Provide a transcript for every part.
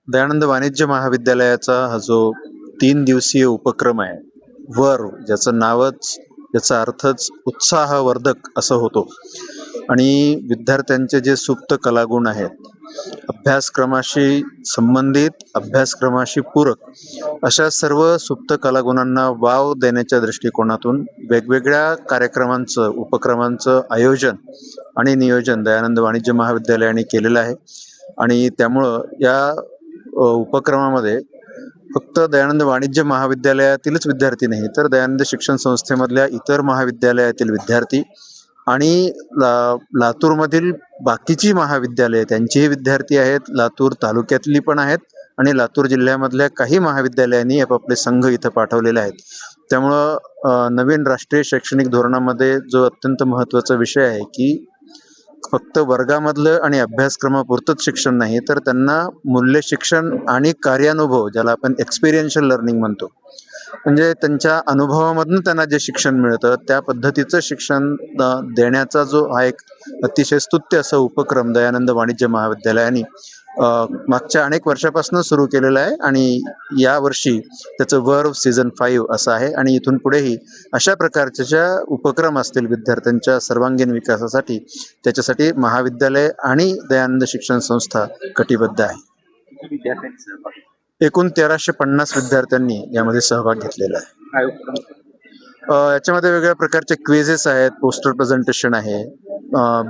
दयानंद वाणिज्य महाविद्यालयाचा हा जो 3 दिवसीय उपक्रम आहे, ज्याचं नावच, याचा अर्थच उत्साहवर्धक असं होतो. आणि विद्यार्थ्यांचे जे सुप्त कलागुण आहेत, अभ्यासक्रमाशी संबंधित, अभ्यासक्रमाशी पूरक अशा सर्व सुप्त कलागुणांना वाव देण्याच्या दृष्टिकोनातून वेगवेगळ्या कार्यक्रमांचं, उपक्रमांचं आयोजन आणि नियोजन दयानंद वाणिज्य महाविद्यालयाने केलेलं आहे. आणि त्यामुळं या उपक्रमामध्ये फक्त दयानंद वाणिज्य महाविद्यालयातीलच विद्यार्थी नाही, तर दयानंद शिक्षण संस्थेमधल्या इतर महाविद्यालयातील विद्यार्थी आणि लातूरमधील बाकीची महाविद्यालये त्यांचेही विद्यार्थी आहेत, लातूर तालुक्यातली पण आहेत आणि लातूर जिल्ह्यामधल्या काही महाविद्यालयांनी आपापले संघ इथं पाठवलेले आहेत. त्यामुळं नवीन राष्ट्रीय शैक्षणिक धोरणामध्ये जो अत्यंत महत्त्वाचा विषय आहे की फक्त वर्गामधलं आणि अभ्यासक्रमापुरतंच शिक्षण नाही, तर त्यांना मूल्य शिक्षण आणि कार्यानुभव, ज्याला आपण एक्सपिरियन्शियल लर्निंग म्हणतो, म्हणजे त्यांच्या अनुभवामधून त्यांना जे शिक्षण मिळतं त्या पद्धतीचं शिक्षण देण्याचा जो हा एक अतिशय स्तुत्य असा उपक्रम दयानंद वाणिज्य महाविद्यालयाने मागच्या अनेक वर्षापासून सुरू केलेला आहे. आणि यावर्षी त्याचं वर्व सीझन 5 असं आहे. आणि इथून पुढेही अशा प्रकारच्या ज्या उपक्रम असतील विद्यार्थ्यांच्या सर्वांगीण विकासासाठी, त्याच्यासाठी महाविद्यालय आणि दयानंद शिक्षण संस्था कटिबद्ध आहे. एकूण 1350 विद्यार्थ्यांनी यामध्ये सहभाग घेतलेला आहे. याच्यामध्ये वेगवेगळ्या प्रकारचे क्विझेस आहेत, पोस्टर प्रेझेंटेशन आहे,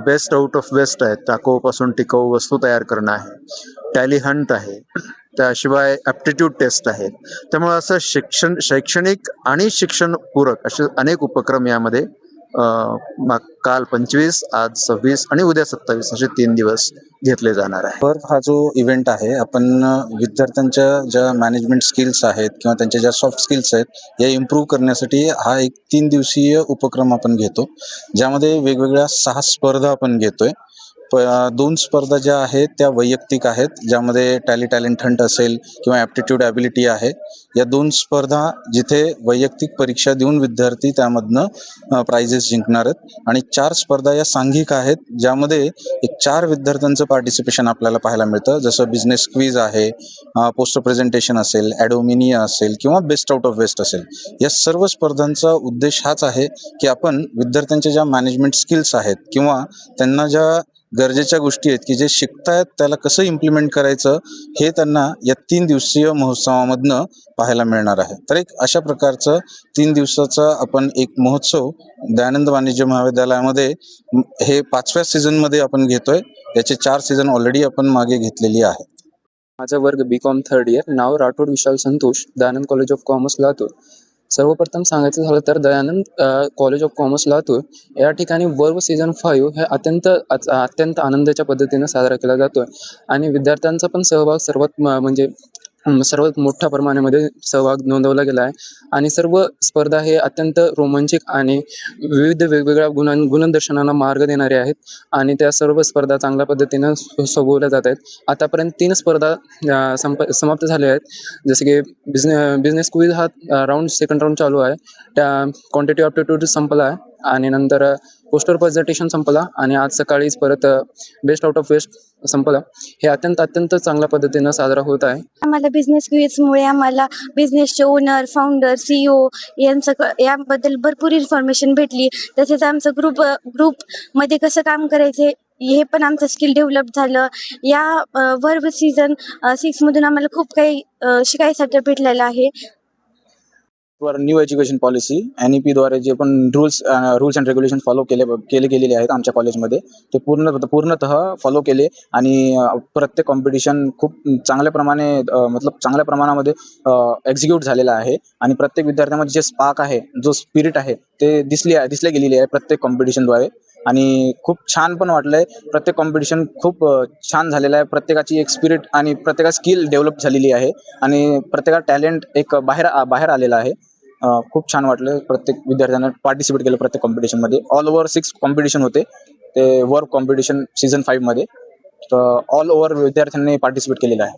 बेस्ट आउट ऑफ वेस्ट आहे, टाकाऊपासून टिकाऊ वस्तू तयार करणं आहे, टॅली हंट आहे, त्याशिवाय ॲप्टिट्यूड टेस्ट आहे. त्यामुळे असं शैक्षणिक आणि शिक्षण पूरक असे अनेक उपक्रम यामध्ये काल 25, आज 26 आणि उद्या 27 असे 3 दिवस घेतले जाणार आहे. पर हा जो इव्हेंट आहे, आपण विद्यार्थ्यांच्या ज्या मॅनेजमेंट स्किल्स आहेत किंवा त्यांच्या ज्या सॉफ्ट स्किल्स आहेत या इम्प्रूव्ह करण्यासाठी हा एक 3 दिवसीय उपक्रम आपण घेतो, ज्यामध्ये वेगवेगळ्या 6 स्पर्धा आपण घेतोय. 2 स्पर्धा ज्या आहेत त्या वैयक्तिक आहेत, ज्यामध्ये टॅलेंट हंट असेल किंवा ॲप्टिट्यूड ॲबिलिटी आहे. या 2 स्पर्धा जिथे वैयक्तिक परीक्षा देऊन विद्यार्थी त्यामधनं प्राइजेस जिंकणार आहेत. आणि 4 स्पर्धा या सांघिक आहेत, ज्यामध्ये एक 4 विद्यार्थ्यांचं पार्टिसिपेशन आपल्याला पाहायला मिळतं, जसं बिझनेस क्विज आहे, पोस्टर प्रेझेंटेशन असेल, ॲडोमिनिया असेल किंवा बेस्ट आउट ऑफ वेस्ट असेल. या सर्व स्पर्धांचा उद्देश हाच आहे की आपण विद्यार्थ्यांच्या ज्या मॅनेजमेंट स्किल्स आहेत किंवा त्यांना ज्या गरजेच्या गोष्टी आहेत की जे शिकतायत त्याला कसं इम्प्लिमेंट करायचं हे त्यांना या 3 दिवसीय महोत्सवामधनं पाहायला मिळणार आहे. तर एक अशा प्रकारचं 3 दिवसाचा आपण एक महोत्सव दयानंद वाणिज्य महाविद्यालयामध्ये हे 5व्या सीझनमध्ये आपण घेतोय. याचे 4 सीझन ऑलरेडी आपण मागे घेतलेली आहे. माझा वर्ग B.Com 3rd इयर, नाव Rathod Vishal Santosh, Dayanand college of commerce Latur. सर्वप्रथम सांगायचं झालं तर Dayanand college of commerce Latur या ठिकाणी वर्व सीझन 5 हे अत्यंत आनंदाच्या पद्धतीने साजरा केला जातो. आणि विद्यार्थ्यांचा पण सहभाग सर्वात मोठ्या प्रमाणामध्ये सहभाग नोंदवला गेला आहे. आणि सर्व स्पर्धा हे अत्यंत रोमांचक आणि विविध वेगवेगळ्या गुणदर्शनाला मार्ग देणारे आहेत. आणि त्या सर्व स्पर्धा चांगल्या पद्धतीनं सोबवल्या जात आहेत. आतापर्यंत 3 स्पर्धा समाप्त झाल्या आहेत, जसे की बिझनेस क्विज हा सेकंड राऊंड चालू आहे, त्या क्वांटिटी ॲप्टिट्यूड संपला आहे आणि नंतर पोस्टर प्रेझेंटेशन संपला आणि आज सकाळीच परत बेस्ट आउट ऑफ वेस्ट संपला. हे अत्यंत चांगल्या पद्धतीनं साजरा होत आहे. आम्हाला बिझनेस क्विजमुळे आम्हाला बिझनेसचे ओनर, फाउंडर, CEO याबद्दल भरपूर इन्फॉर्मेशन भेटली. तसेच आमचं ग्रुपमध्ये कसं काम करायचे हे पण आमचं स्किल डेव्हलप झालं. या वर्व सीझन 6 मधून आम्हाला खूप काही शिकायसाठी भेटलेलं आहे. न्यू एज्युकेशन पॉलिसी NEP द्वारे जे पण रूल्स अँड रेग्युलेशन फॉलो केलेले आहेत आमच्या कॉलेजमध्ये, ते पूर्णतः फॉलो केले. आणि प्रत्येक कॉम्पिटिशन खूप चांगल्या प्रमाणामध्ये एक्झिक्यूट झालेला आहे. आणि प्रत्येक विद्यार्थ्यांमध्ये जे स्पार्क आहे, जो स्पिरिट आहे, ते दिसले गेलेली आहे प्रत्येक कॉम्पिटिशनद्वारे. आणि खूप छान पण वाटलंय. प्रत्येक कॉम्पिटिशन खूप छान झालेलं आहे. प्रत्येकाची एक स्पिरिट आणि प्रत्येका स्किल डेव्हलप झालेली आहे आणि प्रत्येका टॅलेंट एक बाहेर आलेला आहे. खूप छान वाटलं. प्रत्येक विद्यार्थ्यांना पार्टिसिपेट केलं प्रत्येक कॉम्पिटिशनमध्ये. ऑल ओव्हर 6 कॉम्पिटिशन होते, ते वर्क कॉम्पिटिशन सीझन 5 मध्ये. तर ऑल ओव्हर विद्यार्थ्यांनी पार्टिसिपेट केलेलं आहे.